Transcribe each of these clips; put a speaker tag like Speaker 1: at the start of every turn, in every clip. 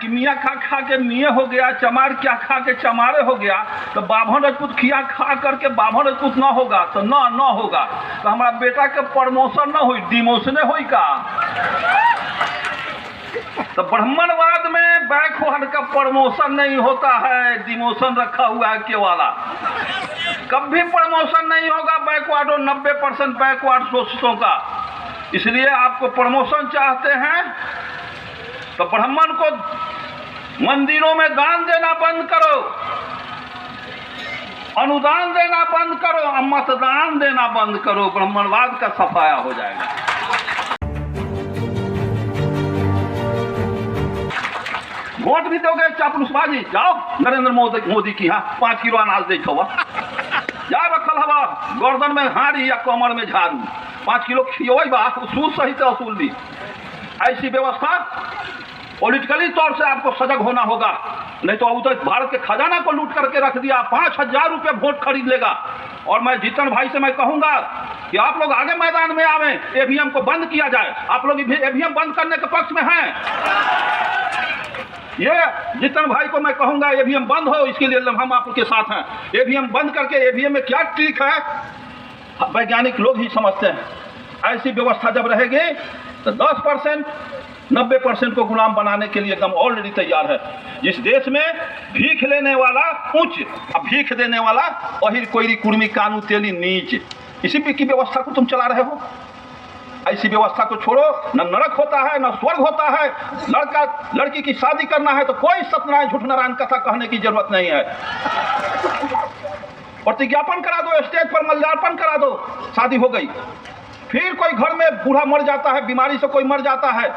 Speaker 1: कि मियाँ खा खा के मियाँ हो गया, चमार क्या खा के चमारे हो गया, तो बाभन राजपूत खिया खा करके बाभन राजपूत ना होगा तो ना होगा, तो हमारा बेटा के प्रमोशन ना हुई, डिमोशने हुई का। तो ब्राह्मणवाद में बैकवर्ड का प्रमोशन नहीं होता है, डिमोशन रखा हुआ है केवाला। कभी प्रमोशन नहीं होगा बैकवर्ड और 90% बैकवर्ड सोचतों का। इसलिए आपको प्रमोशन चाहते हैं तो ब्राह्मण को मंदिरों में दान देना बंद करो, अनुदान देना बंद करो, मतदान देना बंद करो, ब्राह्मणवाद का सफाया हो जाएगा। वोट भी दोगे चापलूसबाजी, जाओ नरेंद्र मोदी की यहाँ 5 किलो अनाज दे छो, जा रखल हवा गर्दन में हारी या कमर में झाड़ू, 5 किलो खियोई बा, सूद सही से वसूल दी। ऐसी व्यवस्था पॉलिटिकली तौर से आपको सजग होना होगा, नहीं तो अब तो भारत के खजाना को लूट करके रख दिया। 5,000 रुपये वोट खरीद लेगा। और मैं जीतन भाई से मैं कहूंगा कि आप लोग आगे मैदान में आवे, ईवीएम को बंद किया जाए। आप लोग ईवीएम बंद करने के पक्ष में हैं? ये जीतन भाई को मैं कहूंगा ईवीएम बंद हो, इसके लिए हम आपके साथ हैं। ईवीएम बंद करके ईवीएम में क्या ट्रिक है वैज्ञानिक लोग ही समझते हैं। ऐसी व्यवस्था जब रहेगी तो 10% 90% को गुलाम बनाने के लिए एकदम ऑलरेडी तैयार है। जिस देश में भीख लेने वाला ऊंच और भीख देने वाला अहिर कोयरी कुर्मी कानू तेली नीच, इसी की व्यवस्था को तुम चला रहे हो। ऐसी व्यवस्था को छोड़ो, न नरक होता है न स्वर्ग होता है। लड़का लड़की की शादी करना है तो कोई सत्यनारायण झूठ नारायण कथा कहने की जरूरत नहीं है। प्रतिज्ञापन करा दो, स्टेज पर मल्यार्पण करा दो, शादी हो गई। फिर कोई घर में बूढ़ा मर जाता है, बीमारी से कोई मर जाता है,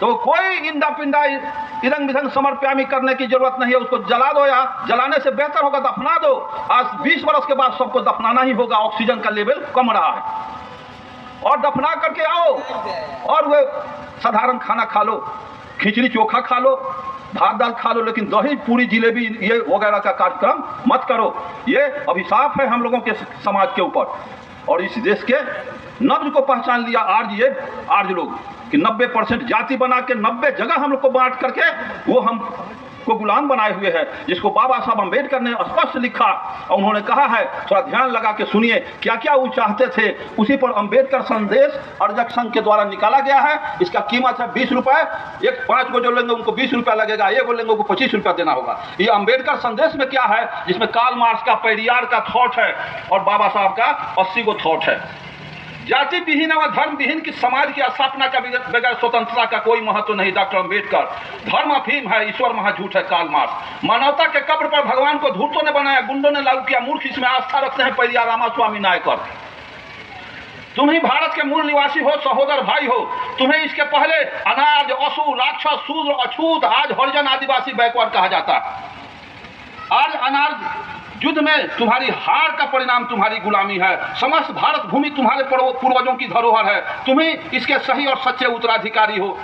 Speaker 1: तो कोई इंदा पिंडा इरंग बिरंग समर्प्यामी करने की जरूरत नहीं है। उसको जला दो, या जलाने से बेहतर होगा दफना दो। आज 20 वर्ष के बाद सबको दफनाना ही होगा, ऑक्सीजन का लेवल कम रहा है। और दफना करके आओ और वे साधारण खाना खा लो, खिचड़ी चोखा खा लो, भात दाल खा लो, लेकिन दही पूरी जिलेबी ये वगैरह का कार्यक्रम मत करो। ये अभिशाप है हम लोगों के समाज के ऊपर। और इस देश के नब्ज को पहचान लिया आर्य लोग कि 90% जाति बना के 90 जगह हम लोग को बांट करके वो हम को गुलाम बनाए हुए है, जिसको बाबा साहब अम्बेडकर ने स्पष्ट लिखा। और उन्होंने कहा है, थोड़ा ध्यान लगा के सुनिए क्या क्या वो चाहते थे। उसी पर अम्बेडकर संदेश अर्जक संघ के द्वारा निकाला गया है। इसका कीमत है 20 रुपए। 5 को जो लेंगे उनको 20 रुपया लगेगा, 1 को लेंगे उनको 25 रुपया देना होगा। ये अम्बेडकर संदेश में क्या है, जिसमें कार्ल मार्क्स का, पेरियार का थॉट है और बाबा साहब का 80 को थॉट है। जाति विहीन व धर्म विहीन की समाज की स्थापना का बगैर स्वतंत्रता का कोई महत्व नहीं। डॉक्टर अम्बेडकर। धर्म अफीम है, ईश्वर महाझूठ है, कार्ल मार्क्स। मानवता के कब्र पर भगवान को धूर्तों ने बनाया, गुंडों ने लागू किया, मूर्ख इसमें आस्था रखते हैं पेरियार रामास्वामी नायकर। तुम ही भारत के मूल निवासी हो, सहोदर भाई हो। तुम्हें इसके पहले अनार्य, असुर, राक्षस, शूद्र, अछूत, आज हरिजन, आदिवासी, बैकवर्ड कहा जाता है। आज अनार्य युद्ध में तुम्हारी हार का परिणाम तुम्हारी गुलामी है। समस्त भारत भूमि तुम्हारे पूर्वजों की धरोहर है। तुम्हें इसके सही और सच्चे उत्तराधिकारी हो।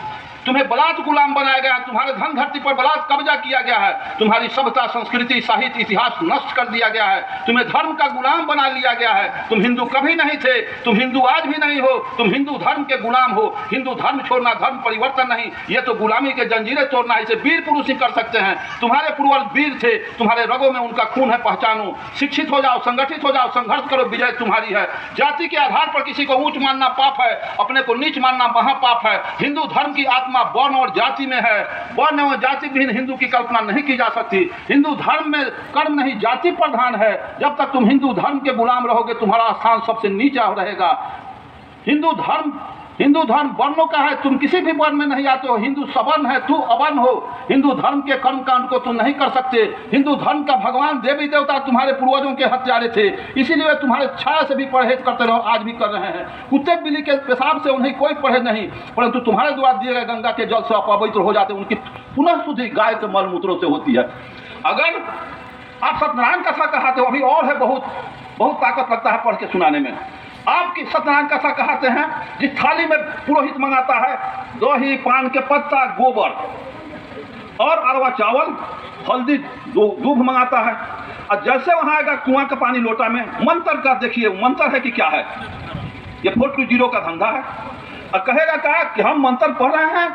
Speaker 1: तुम्हें बलात् गुलाम बनाया गया, तुम्हारे धन धरती पर बलात् कब्जा किया गया है। तुम्हारी सभ्यता, संस्कृति, साहित्य, इतिहास नष्ट कर दिया गया है। तुम्हें धर्म का गुलाम बना लिया गया है। तुम हिंदू कभी नहीं थे, तुम हिंदू आज भी नहीं हो। तुम हिंदू धर्म के गुलाम हो। हिंदू धर्म छोड़ना धर्म परिवर्तन नहीं, ये तो गुलामी के जंजीरें तोड़ना। इसे वीर पुरुष ही कर सकते हैं। तुम्हारे पूर्वज वीर थे, तुम्हारे रगों में उनका खून है, पहचानो। शिक्षित हो जाओ, संगठित हो जाओ, संघर्ष करो, विजय तुम्हारी है। जाति के आधार पर किसी को ऊंच मानना पाप है, अपने को नीच मानना महापाप है। हिंदू धर्म की आत्मा वर्ण और जाति में है। वर्ण और जाति विहीन हिंदू की कल्पना नहीं की जा सकती। हिंदू धर्म में कर्म नहीं, जाति प्रधान है। जब तक तुम हिंदू धर्म के गुलाम रहोगे, तुम्हारा स्थान सबसे नीचा रहेगा। हिंदू धर्म वर्णों का है, तुम किसी भी वर्ण में नहीं आते हो। हिंदू सवर्ण है, तू अवर्ण हो। हिंदू धर्म के कर्म कांड को तुम नहीं कर सकते। हिंदू धर्म का भगवान देवी देवता तुम्हारे पूर्वजों के हत्यारे थे, इसीलिए तुम्हारे छाया से भी परहेज करते रहो, आज भी कर रहे हैं। कुत्ते बिल्ली के पेशाब से उन्हें कोई परहेज नहीं, परंतु तुम्हारे द्वारा दिए गए गंगा के जल से अपवित्र हो जाते, उनकी पुनः शुद्धि गाय के मल मूत्रों से होती है। अगर आप सत्यनारायण कथा कहाते हो, अभी और है, बहुत ताकत लगता है पढ़ के सुनाने में। आपकी सत्यनारायण कथा कहते हैं, जिस थाली में पुरोहित मंगाता है दही, पान के पत्ता, गोबर और अरवा चावल, हल्दी, दूध मंगाता है। और जैसे वहां आएगा कुआं का पानी लोटा में, मंत्र का देखिए, मंत्र है कि क्या है, ये 420 का धंधा है। और कहेगा क्या कि हम मंत्र पढ़ रहे हैं,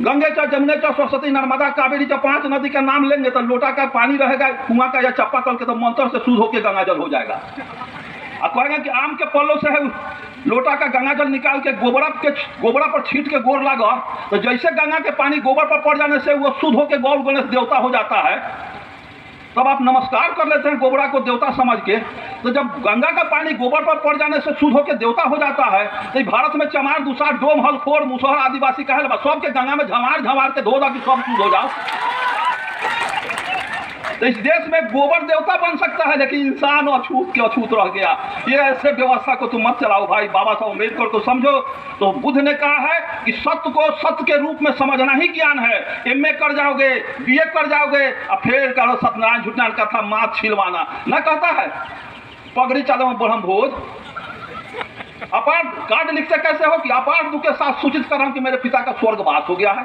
Speaker 1: गंगे चाहे जमुने चाहे सरस्वती नर्मदा कावेरी चाहे 5 नदी का नाम लेंगे तो लोटा का पानी रहेगा कुआं का या चापाकल के तो मंत्र से शुद्ध होकर गंगाजल हो जाएगा। और कहेंगे कि आम के पल्लों से है लोटा का गंगाजल निकाल के गोबरा पर छीट के गोर लगा तो जैसे गंगा के पानी गोबर पर पड़ जाने से वो शुद्ध होकर गौर गणेश देवता हो जाता है। तब आप नमस्कार कर लेते हैं गोबरा को देवता समझ के। तो जब गंगा का पानी गोबर पर पड़ जाने से शुद्ध होकर देवता हो जाता है तो भारत में चमार दुसार डोम हलखोर मुसहर आदिवासी कहे सब के गंगा में झमार झमार के धो दा कि सब शुद्ध हो जाओ। तो इस देश में गोबर देवता बन सकता है लेकिन इंसान अछूत के अछूत रह गया। ये ऐसे व्यवस्था को तुम मत चलाओ भाई। बाबा साहब अम्बेडकर को समझो। तो बुद्ध ने कहा है कि सत्य को सत्य के रूप में समझना ही ज्ञान है। एमए कर जाओगे, बीए कर जाओगे और फिर कहो सत्यनारायण झूठनारायण कथा माथ छिलवाना न कहता है। पगड़ी चालो ब्रह्म भोज अपार कार्ड लिखते कैसे हो कि अपार दुख के साथ सूचित कर रहा हूं कि मेरे पिता का स्वर्गवास हो गया है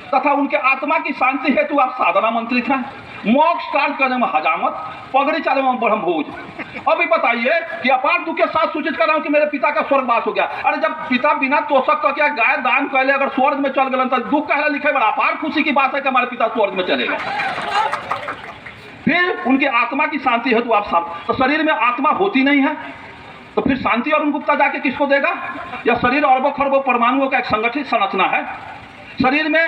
Speaker 1: तथा उनके आत्मा की शांति हेतु आप साधना मंत्रित हैं। मोक्ष कार्य करने में हजामत, पगड़ी चाले में ब्रह्म भोज। अभी बताइए कि अपार दुख के साथ सूचित कर रहा हूं कि मेरे पिता का स्वर्गवास हो गया। अरे जब पिता बिना तोषक का क्या गाय दान कहले अगर स्वर्ग में चल गए तो दुख कहले लिखे बड़ा अपार खुशी की बात है कि हमारे पिता स्वर्ग में चले गए। फिर उनकी आत्मा की शांति हेतु आप सब तो शरीर में आत्मा होती नहीं है तो फिर शांति और गुप्ता जाके किसको देगा? या शरीर अरबों खरबों परमाणुओं का एक संगठित संरचना है। शरीर में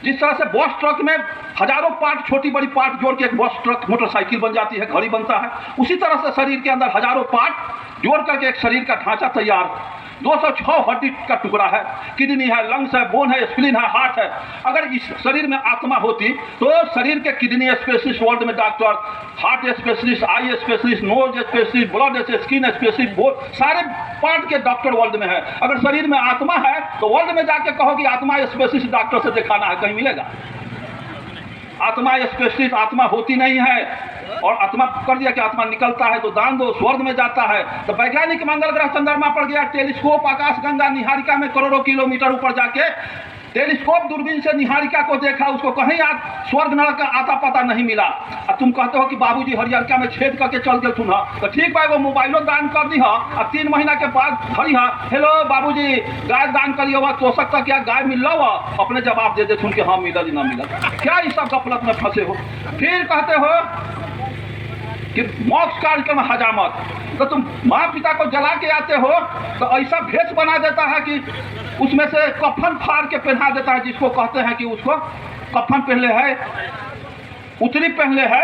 Speaker 1: जिस तरह से बस ट्रक में हजारों पार्ट छोटी बड़ी पार्ट जोड़ के एक बस ट्रक मोटरसाइकिल बन जाती है, घड़ी बनता है, उसी तरह से शरीर के अंदर हजारों पार्ट जोड़ करके एक शरीर का ढांचा तैयार। 206 हड्डी का टुकड़ा है, किडनी है, लंग्स है, बोन है, स्प्लीन है, हार्ट है। अगर इस शरीर में आत्मा होती तो शरीर के किडनी स्पेशलिस्ट वर्ल्ड में doctor, heart specialist, eye specialist, nose specialist, blood skin specialist, सारे पार्ट के डॉक्टर वर्ल्ड में है। अगर शरीर में आत्मा है तो वर्ल्ड में जाके कहो कि आत्मा स्पेशलिस्ट डॉक्टर से दिखाना है, कहीं मिलेगा? आत्मा स्पेशलिस्ट आत्मा होती नहीं है। और आत्मा कर दिया कि आत्मा निकलता है तो दान दो स्वर्ग में जाता है। तो वैज्ञानिक मंगल ग्रह चंद्रमा पर गया, टेलीस्कोप आकाश गंगा निहारिका में करोड़ों किलोमीटर ऊपर जाके टेलीस्कोप दूरबीन से निहारिका को देखा, उसको कहीं स्वर्ग नरक का आता पता नहीं मिला। अब तुम कहते हो कि बाबूजी हरियरका में छेद करके चल गए तुम, तो ठीक भाई वो मोबाइलो दान कर दी। अब 3 महीना के बाद खड़ी है, हेलो बाबूजी गाय दान करिए हुआ तो सकता क्या गाय मिल रहा हो? अपने जवाब दे दे सुन के हाँ मिला ना मिला। क्या इस सब गफलत में फंसे हो? फिर कहते हो कि मोक्ष कार्यक्रम हजामत। तो तुम माँ पिता को जला के आते हो तो ऐसा भेष बना देता है कि उसमें से कफन फाड़ के पहना देता है, जिसको कहते हैं कि उसको कफन पहले है, उतरी पहले है।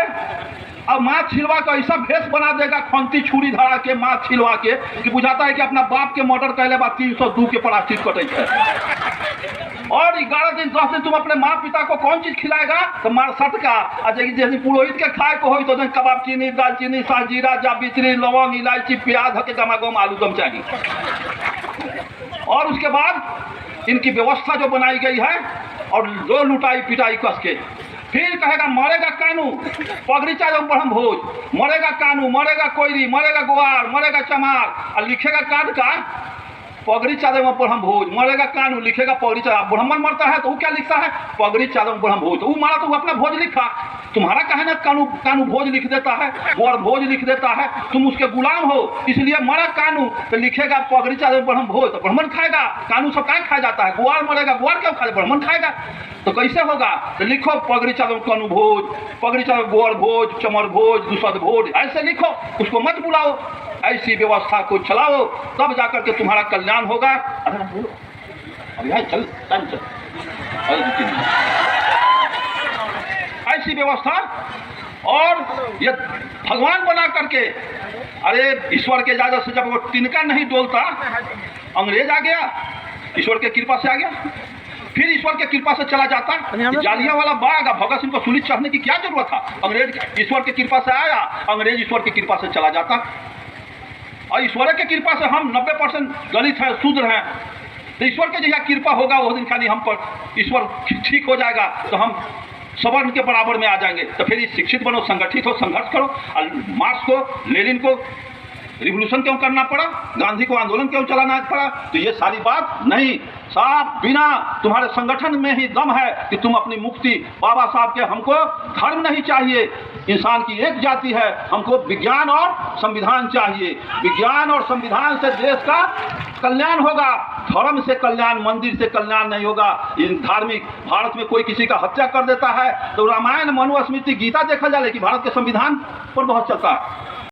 Speaker 1: अब माँ छिलवा का ऐसा भेष बना देगा, खंती छुरी धरा के माँ छिलवा के कि बुझाता है कि अपना बाप के मर्डर कहले बाद 302 के प्राश्चित कटे है। और 11 दिन 10 दिन तुम अपने माँ पिता को कौन चीज खिलाएगा? तो मार सटका। जैसे पुरोहित के खाए को हो तो कबाब, चीनी, दालचीनी, साजीरा, जावित्री, लवंग, इलायची, प्याज के गमागम आलू दम चाहिए। और उसके बाद इनकी व्यवस्था जो बनाई गई है और जो लुटाई पिटाई कस के फिर कहेगा मरेगा कानू, पगड़ी चालो ब्रह्म भोज, मरेगा कानू, मरेगा कोयरी, मरेगा ग्वार, मरेगा चमार, और लिखेगा कार्ड का पगड़ी चादर में ब्रह्म भोज, मरेगा कानू, लिखेगा पगड़ी चादर। ब्राह्मण मरता है तो वो क्या लिखता है? पगड़ी चादर में ब्रह्म भोज। तो वो मारा तो वो अपना भोज लिखा, तुम्हारा कहे ना कानू कानू भोज लिख देता है, गौर भोज लिख देता है, तुम उसके गुलाम हो इसलिए मरा कानू तो लिखेगा पगड़ी चादर ब्रह्म भोज। तो ब्राह्मण खाएगा, कानू सब क्या खाया जाता है? ग्वार मरेगा, ग्वार क्यों खाए? ब्राह्मण खाएगा। तो कैसे होगा? तो लिखो पगड़ी चादर कानू भोज, पगड़ी चादर गोर भोज, चमर भोज, दुसद भोज, ऐसे लिखो, उसको मत बुलाओ। ऐसी व्यवस्था को चलाओ तब जाकर के तुम्हारा कल्याण होगा। अभी चल ऐसी व्यवस्था। और ये भगवान बना करके, अरे ईश्वर के इजाजत से जब वो तिनका नहीं डोलता, अंग्रेज आ गया, ईश्वर के कृपा से आ गया, फिर ईश्वर के कृपा से चला जाता। जालियांवाला बाग, भगत सिंह को सूली चढ़ने की क्या जरूरत था? अंग्रेज ईश्वर की कृपा से आया, अंग्रेज ईश्वर की कृपा से चला जाता। और ईश्वर के कृपा से हम 90% दलित हैं, शूद्र हैं। तो ईश्वर के जैसा कृपा होगा वो दिन खाली हम पर ईश्वर ठीक हो जाएगा तो हम सवर्ण के बराबर में आ जाएंगे। तो फिर शिक्षित बनो, संगठित हो, संघर्ष करो। और मार्क्स को, लेनिन को, रिवोल्यूशन क्यों करना पड़ा, गांधी को आंदोलन क्यों चलाना पड़ा? तो ये सारी बात नहीं, साफ बिना तुम्हारे संगठन में ही दम है कि तुम अपनी मुक्ति बाबा साहब के, हमको धर्म नहीं चाहिए, इंसान की एक जाति है, हमको विज्ञान और संविधान चाहिए, विज्ञान और संविधान से देश का कल्याण होगा, धर्म से कल्याण, मंदिर से कल्याण नहीं होगा। इन धार्मिक भारत में कोई किसी का हत्या कर देता है तो रामायण, मनुस्मृति, गीता देखा जाए, लेकिन भारत के संविधान पर बहुत चलता है।